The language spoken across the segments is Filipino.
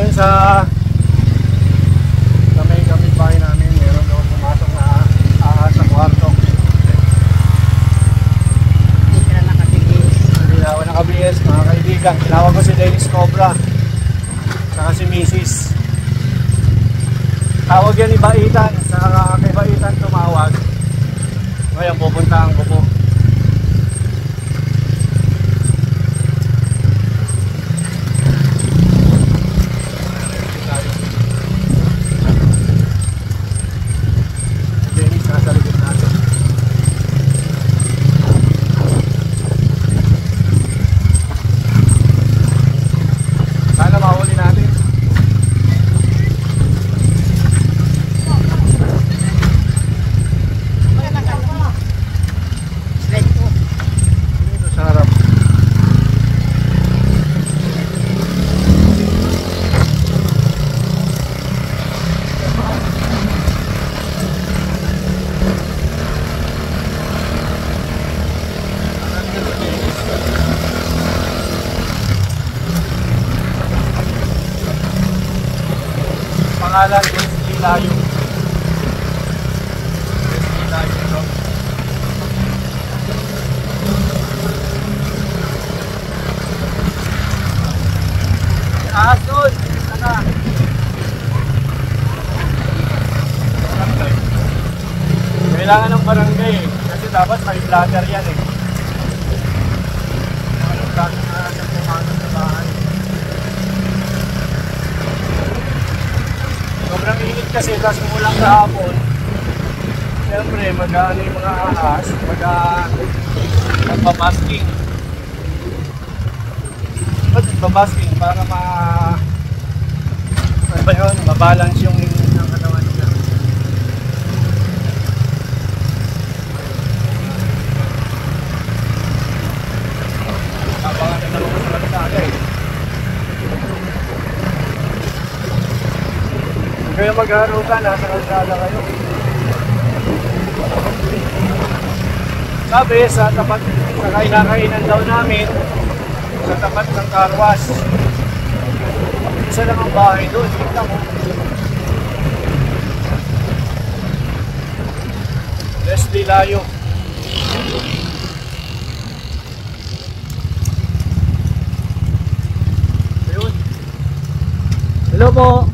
Ayun sa may kapitbahay namin, meron doon pumasok na ahas sa kwarto. Hindi ka na nakabigis. Hindi na ako nakabihis, mga kaibigan. Tinawag ko si Dennis Cobra saka si Mrs. Tawag yan ni Baitan, saka kay Baitan tumawag. Ngayon pupuntahan ko po. Pangalan is Lilayo. Lilayo ito. Asun! Saka! Kailangan ng barangay eh. Kasi dapat may vlogger yan eh. Anong vlogger na nagpumanong sa bahay. Sobrang init kasi, tapos kumulang kahapon. Siyempre, mag-ano yung mga ahas, magpapasking. Ba't magpapasking? Para ano ba yun? Mabalance yung init ng katawan nila. Kapangan na naman ko sa magsaga eh. Kaya mag-araw ka, nasa kalsada kayo. Sabi, sa tapat, sa kainakainan daw namin, sa tapat ng karwas. Isa lang ang bahay doon, kita mo. Leslie Layo. Ayun. Hello po.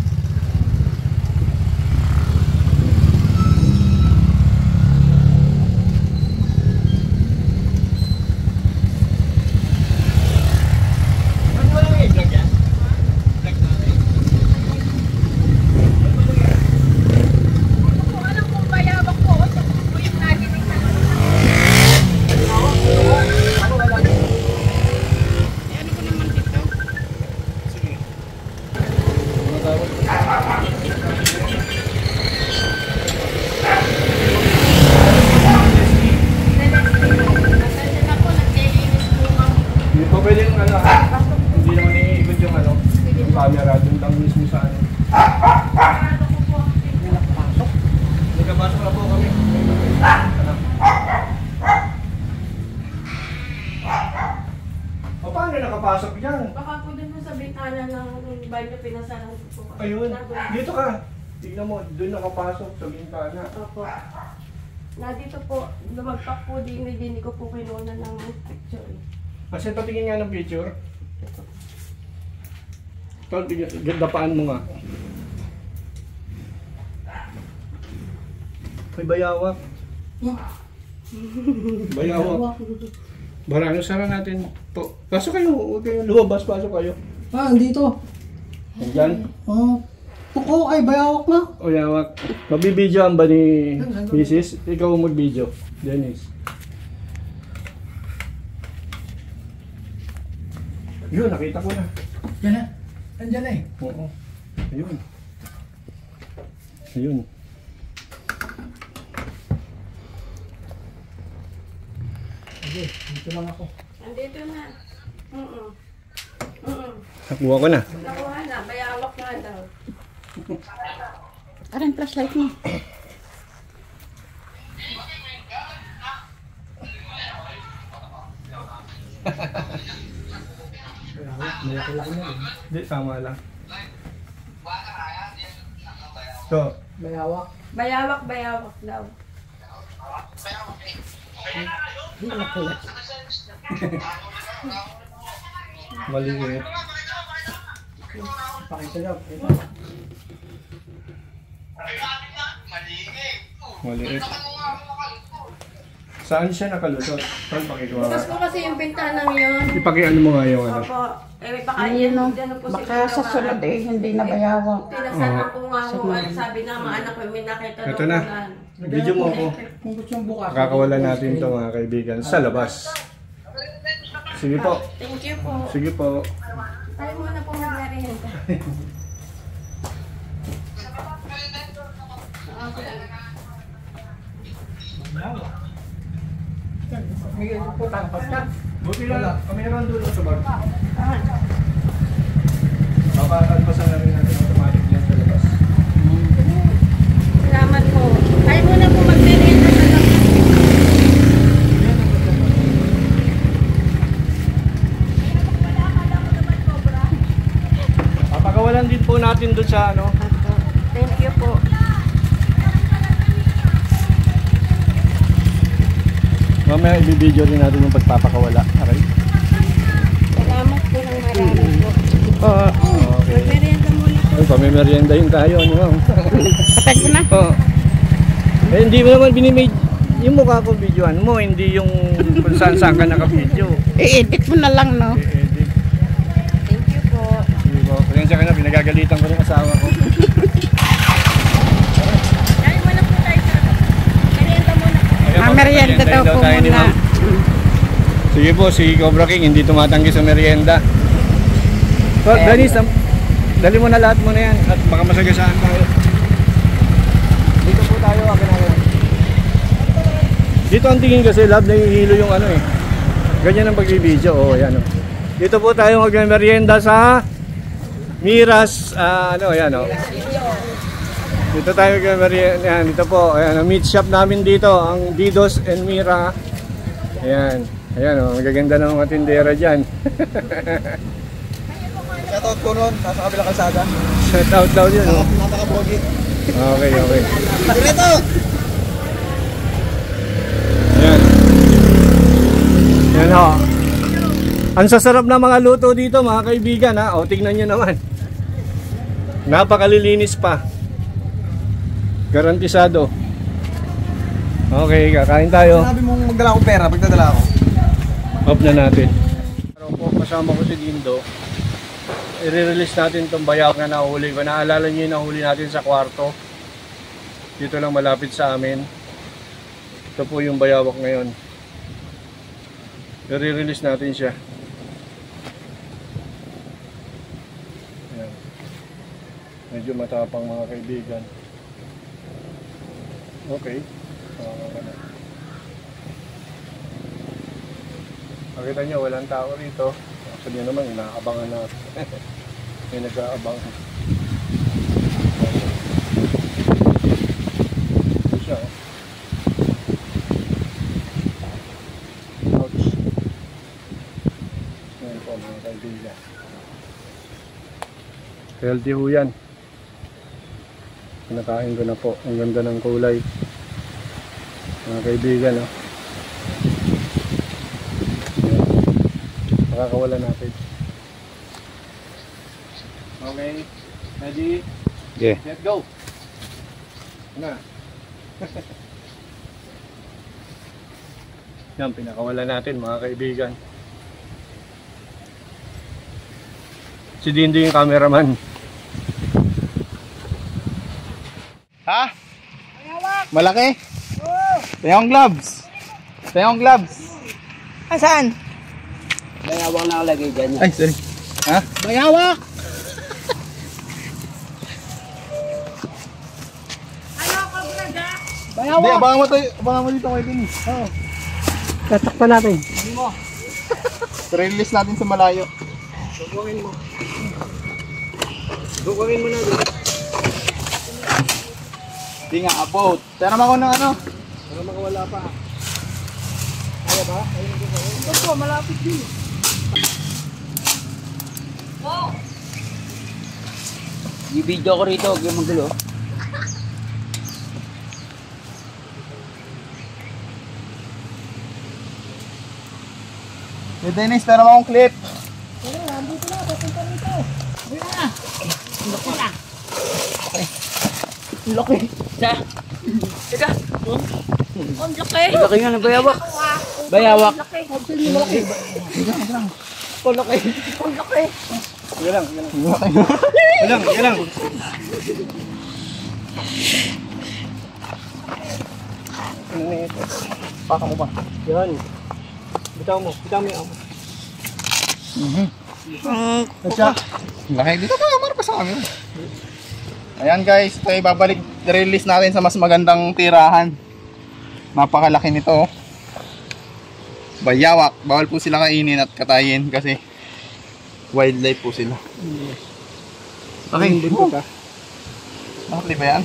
Camera doon lang mismo sa ano. Nagkapasok na po kami. O paano nakapasok dyan? Baka po dun sa bintana ng banyo pinasarang po. Ayun, dito ka. Tignan mo, doon nakapasok sa bintana. Opo. Na dito po, lumagpak po din, hindi ko po kinuha ng picture. Kasi patingin nga ng picture. Ito, gandapaan mo nga. May bayawak. Bayawak. Barang sara natin po. Pasok kayo, huwag kayong lumabas, pasok kayo. Andito. Diyan? Puko ay bayawak na. O yawak. Mabibidyoan ba ni Mrs.? Ikaw mag-video. Dennis. Yun, nakita ko na. Yan na. Andyan eh. Oo. Ayun. Ayun. Okay, dito lang ako. Andito na. Nakuha ko na. Nakuha na, bayawak na daw. Aran, flashlight mo. Malaki-laki na rin. Hindi, tama lang. To. Bayawak. Bayawak daw. Maliit. Pakita daw. Maliit. Saan siya nakalusot? Saan pakikuha? Bukas ko kasi yung bintanang yun. Ipakiano mo nga yung ano. Opo. Baka yan no? dyan po Baka sa sunod hindi na bayawak. Tinasanan ko nga ho. At sabi na mga anak ko, may nakita Ito daw na. ulan. Video mo ako. Kung gusto yung bukas. Kakakawalan natin to mga kaibigan sa labas. Sige po. Thank you po. Sige po. Tayo muna po mag-merienda. May putang pasta. Buti lang. Kami naman doon sa bar. Papakalpasan na rin natin automatic yan sa labas. Salamat po. Tayo muna po mag-merienda sa labas. Papakawalan din po natin doon sa ano. Thank you po. Mamaya i-video rin natin yung pagpapakawala. Aray. Salamat po ng marami po. Okay. Mag-merienda muna po. Ay, pamimeriendahin tayo. Ano ba? Patag mo na. Oo. Eh, hindi mo naman binimade yung mukha ko videoan mo, hindi yung kung saan ka naka-video. I-edit mo na lang, no? I-edit. Thank you po. Sige po. Pasensya ka na, pinagagalitan ko yung asawa ko. Tayo muna po tayo sa merienda muna po. Ayan po, Merienda daw po tayo ni muna. Ma'am. Sige po, si Cobra King hindi tumatanggi sa merienda. So, Dennis, dali mo na lahat mo na yan at baka masagasaan tayo. Dito po tayo, akin na yan. Dito ang tingin kasi, love, nahihilo yung ano eh. Ganyan ang pag-video, oh, yan oh. Dito po tayo mag-merienda sa Miras, ano, yan oh. Dito tayo mag-merienda, yan, dito po, ayan, ang meat shop namin dito, ang Didos and Mira. Ayan, ayan oh, magaganda ng mga tindera dyan. Shoutout ko nun, nasa kabilang kalsada. Shout out daw yun oh. Napaka-pogi. Okay, okay. Direto! Ayan. Yan ho. Ang sasarap na mga luto dito mga kaibigan ha. O tingnan nyo naman. Napakalilinis pa. Garantisado. Okay, kakain tayo. Sinabi mong magdala akong pera, pagdadala ako. Off na natin. Pero po kasama ko si Dindo. I-release natin itong bayawak na nahuli ko. Naalala nyo yung nahuli natin sa kwarto. Dito lang malapit sa amin. Ito po yung bayawak ngayon. I-release natin siya. Ayan. Medyo matapang mga kaibigan. Okay. Makita nyo, walang tao rito. Actually naman, inaabangan na. May nag-aabang. Ito siya. Ouch. Ngayon po mga kaibigan. Healthy ho yan. Kinakain ko na po. Ang ganda ng kulay. Mga kaibigan, no? Makakawala natin. Okay. Ready? Okay. Let's go. Na. Yan, pinakawala natin mga kaibigan. Si Dindo yung cameraman. Ha? Malaki? Oo. Tayong gloves. Tayong gloves. Saan? Bayawak na nakalagay dyan. Ay, sorry. Ha? Bayawak! Hindi, abangan mo tayo. Abangan mo dito kayo din. Oo. Tatakpan natin. Release natin sa malayo. Dukwangin mo. Dukwangin mo na doon. Hindi nga, about. Tayo naman ako ng ano. Para makawala pa. Kaya ba? Ito po, malapit din. I-video ko rito, huwag yung magulo. Hey Dennis, tara mo akong clip. Laki. Sa. Teka. Ang laki. Laki nga ng bayawak. Bayawak. Laki. Ang laki. Ang laki. Yan lang. Ano na ito? Paka mo pa. Yan. Bitaw mo yung amo. Laki dito pa, marpa sa amin. Ayan guys, ito ay babalik release natin sa mas magandang tirahan. Napakalaki nito. Oh. Bayawak, bawal po sila kainin at katayin kasi wildlife po sila. Okay, Buntot ah. nakapli ba yan?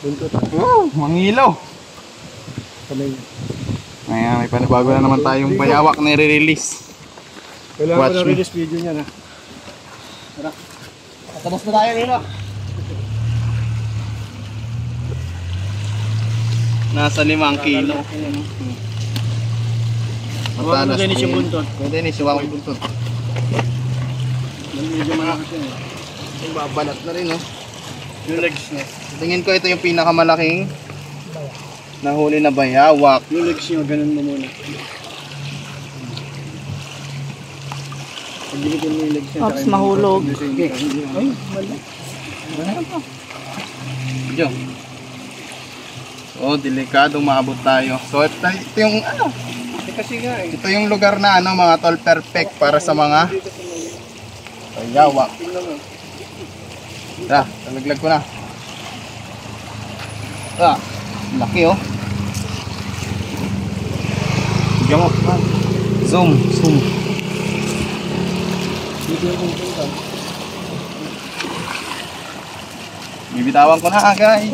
Buntot ah. Oh, mangilaw. Kamay. Ayan, may panabago na naman tayong bayawak na i-release. Kailangan Watch ko na me. release video niya na. Tapos na tayo nila. Nasa 5 kilo. Huwag mo Dennis yung buntot. Pwede ni siwak yung buntot. Medyo malakas yan eh. Yung babalat na rin, no? Yung legs niya. Tingin ko ito yung pinakamalaking nahuli na bayawak. Yung legs niya, ganun mo muna. Pagdikitin mo yung legs niya. Ops, mahulog. Ay, mali. Diyo. So, delikado maabot tayo. So, ito yung ano, Kasi nga eh. ito yung lugar na ano, mga tol perfect para sa mga bayawak. Tingnan mo. Talaglag ko na. Laki oh. Bigyan mo. Zoom. Bibitawan ko na guys.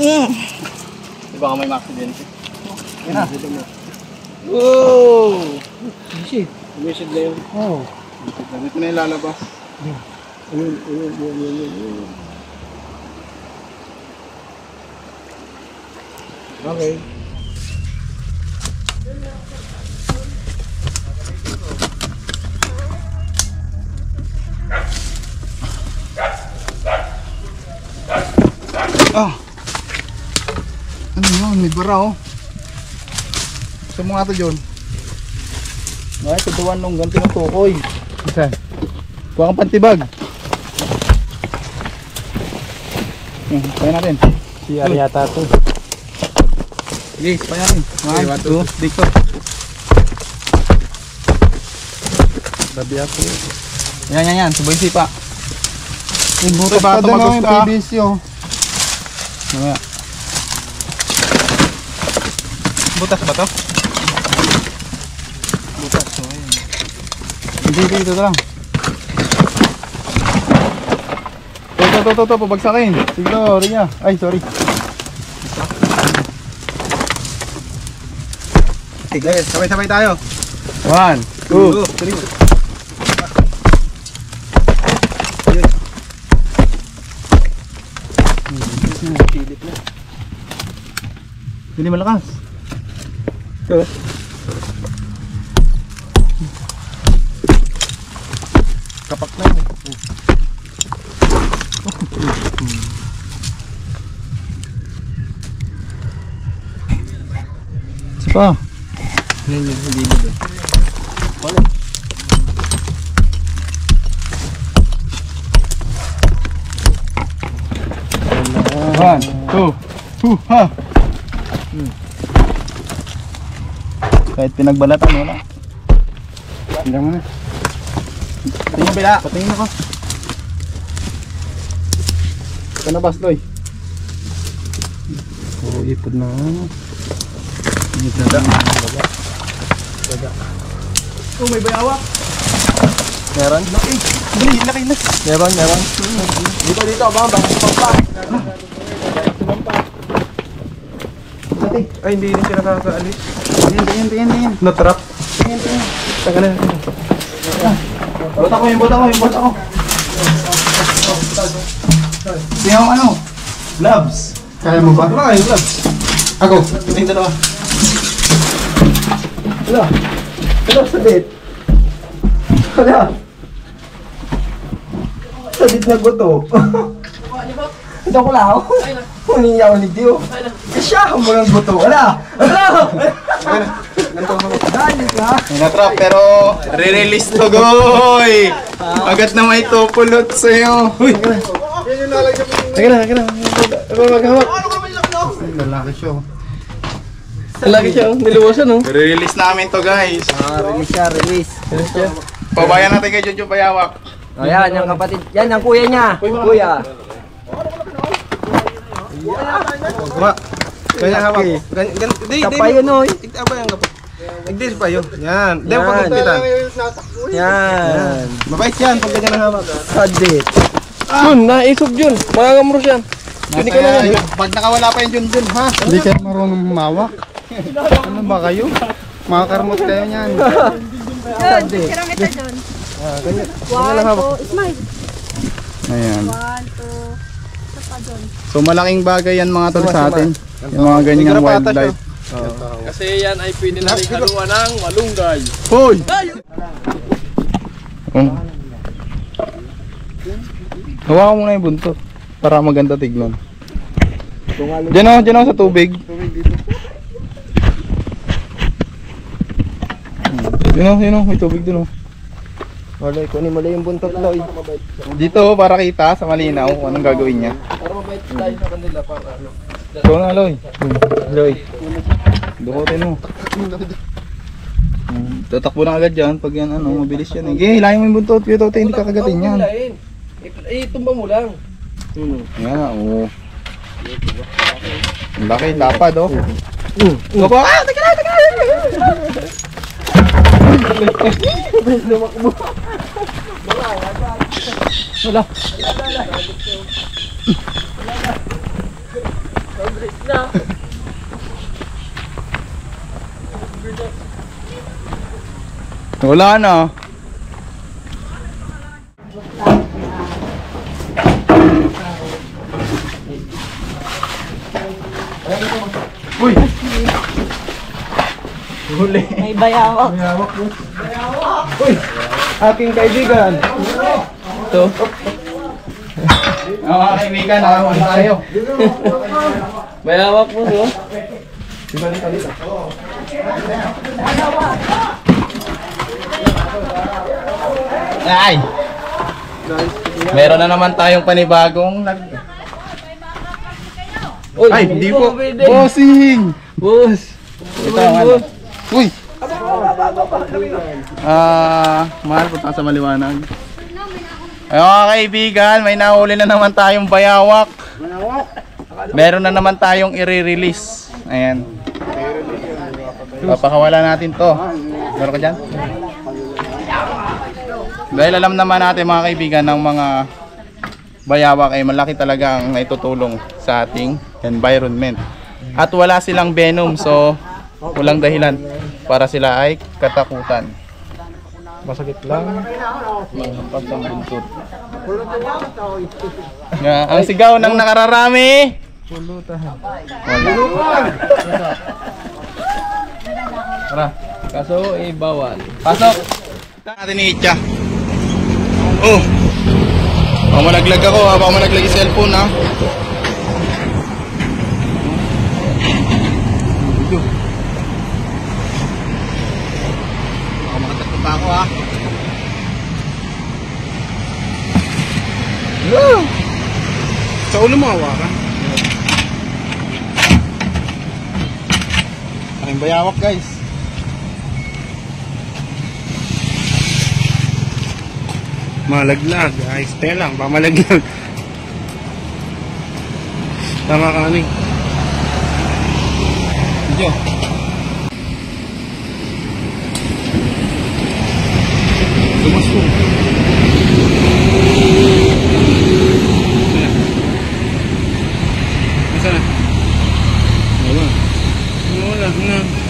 Di ba may accident? Yan na. Wow! Shit. Umisid na yun. Oh. Dito na yung lalabas. Ayun. Okay. Ano yun? May bara oh. Sa mga ito John. Ay, tutuan nung ganti ng tukoy. Isa. Kuha kang pantibag. Kaya natin. Si Ariata to. Sige, kaya natin. 1, 2, dito. Babi ako. Yan. Subay sipa. Buto ba ito magusto? PVC oh. Mamaya. Butas ba to? Butas. So, ayun. Dito lang. Ito, pabagsakin. Sige, Ria. Ay, sorry. Sige, sabay-sabay tayo. 1, 2, 3. Hindi malakas. Ito. Kapak na yun. Isa pa. Hindi mo. One, two, ha. Kahit pinagbalatan wala. Tingnan mo na. Patingin bila. Patingin ako. Kanabas Loy. Oh, ipod na. Oh, may bayawak. Meron? Laki na. Meron. Dito, bang pampa. Ay, hindi rin siya nakakaalis. Tingin. Na-trap. Tingin. Taka na. Bota ko. Tingnan mo ano? Gloves. Kaya mo ba? Wala kayong gloves. Ako. Ito yung dalawa. Wala. Ano sabit? Wala. Sabit na buto. Ito ko lang. Huningi ako ni Dio. Siya mo ng buto. Wala. Wala. Natrap pero re-release to goy. Agad na may tupulot sa'yo. Uy. Teka na. Maghawak. Lalaki siya. Lalaki siya. Niluwasan oh. Re-release namin to guys. Release. Pabayan natin kay Junjun Bayawak. O yan, yung kapatid. Yan, ang kuya niya. Kuya. Kuma. Kanya hawak. Kapay yun o. Apa yang kapag? Nagdis pa yun. Yan. Yan. Pagkakitan. Yan. Mabait yan pag ganyan ang hawak. Sadit. Jun, naisog Jun. Mangangamros yan. Hindi ka na yan. Pag nakawala pa yung Junjun ha. Hindi kayo marunong mawak. Ano ba kayo? Makakarmot kayo niyan. Sadit. Sirang ito dun. Ganyan. 1, 2, smile. Ayan. 1, 2. Isa pa dun. So malaking bagay yan mga tol sa atin. Yung mga ganyang wildlife. Kasi yan ay pwede na rin haluan ng malunggay. Hoy! Hawakan mo na yung buntot para maganda tignan. Diyan ako sa tubig. Yun o, may tubig dun o. Wala, kunin mo lang yung buntot Loy. Dito para kita sa malinaw kung anong gagawin niya. Para mabait tayo sa kanila para ano. Ikaw na Loy. Loy. Dukutin mo. Tatakbo na agad yan pag yan ano, mabilis yan eh. Okay, hilahin mo yung buntot. Yung tote, hindi kakagatin yan. Itumba mo lang. Yan na, oo. Ang laki, lapad oh. Opo! Ah! Teka na! Wala. Wala na. Uy! Huli. May bayawak. Uy! Aking kaibigan. Ito. Mga kaibigan, nakawala tayo. Mayawak mo no? Ay! Meron na naman tayong panibagong Uy, Ay, hindi po. pwede. Bossing! Boss. Ito ang ano. Uy! Mahal po sa maliwanag. Ay mga kaibigan, may nahuli na naman tayong bayawak. Meron na naman tayong i-release. Ayan. Papakawala natin to. Meron ka dyan? Dahil alam naman natin mga kaibigan ng mga bayawak ay malaki talaga ang naitutulong sa ating environment. At wala silang venom, so walang dahilan para sila ay katakutan. Masakit lang. Mahampas ang buntot. Ang sigaw ng nakararami. Wala. Tara. Kaso bawal. Pasok. Natin ni Itcha. Oh. Pamalaglag ako ha. Pamalaglag yung cellphone ha. Makatakot pa ako ha. Sa ulo mo hawakan. Aking bayawak guys. Malaglag, ayos tayo lang, pamalaglag. Tama ka ni. Medyo. Tumas ko. Nasaan na? Wala. Wala na.